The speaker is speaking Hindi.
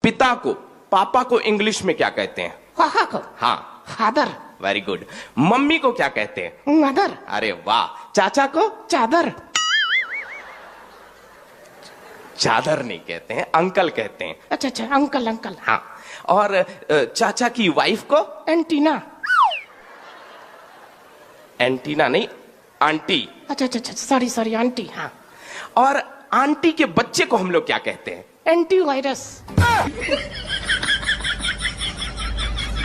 पिता को, पापा को इंग्लिश में क्या कहते हैं? पापा को हाँ, फादर। Very good. मम्मी को क्या कहते हैं? मदर। अरे वाह। चाचा को? चादर। चादर नहीं कहते हैं, अंकल कहते हैं। अच्छा अच्छा, अंकल अंकल। हाँ। और चाचा की वाइफ को? एंटीना। एंटीना नहीं, आंटी। अच्छा अच्छा अच्छा, सॉरी सॉरी, आंटी। हाँ। और आंटी के बच्चे को हम लोग क्या कहते हैं? Anti virus.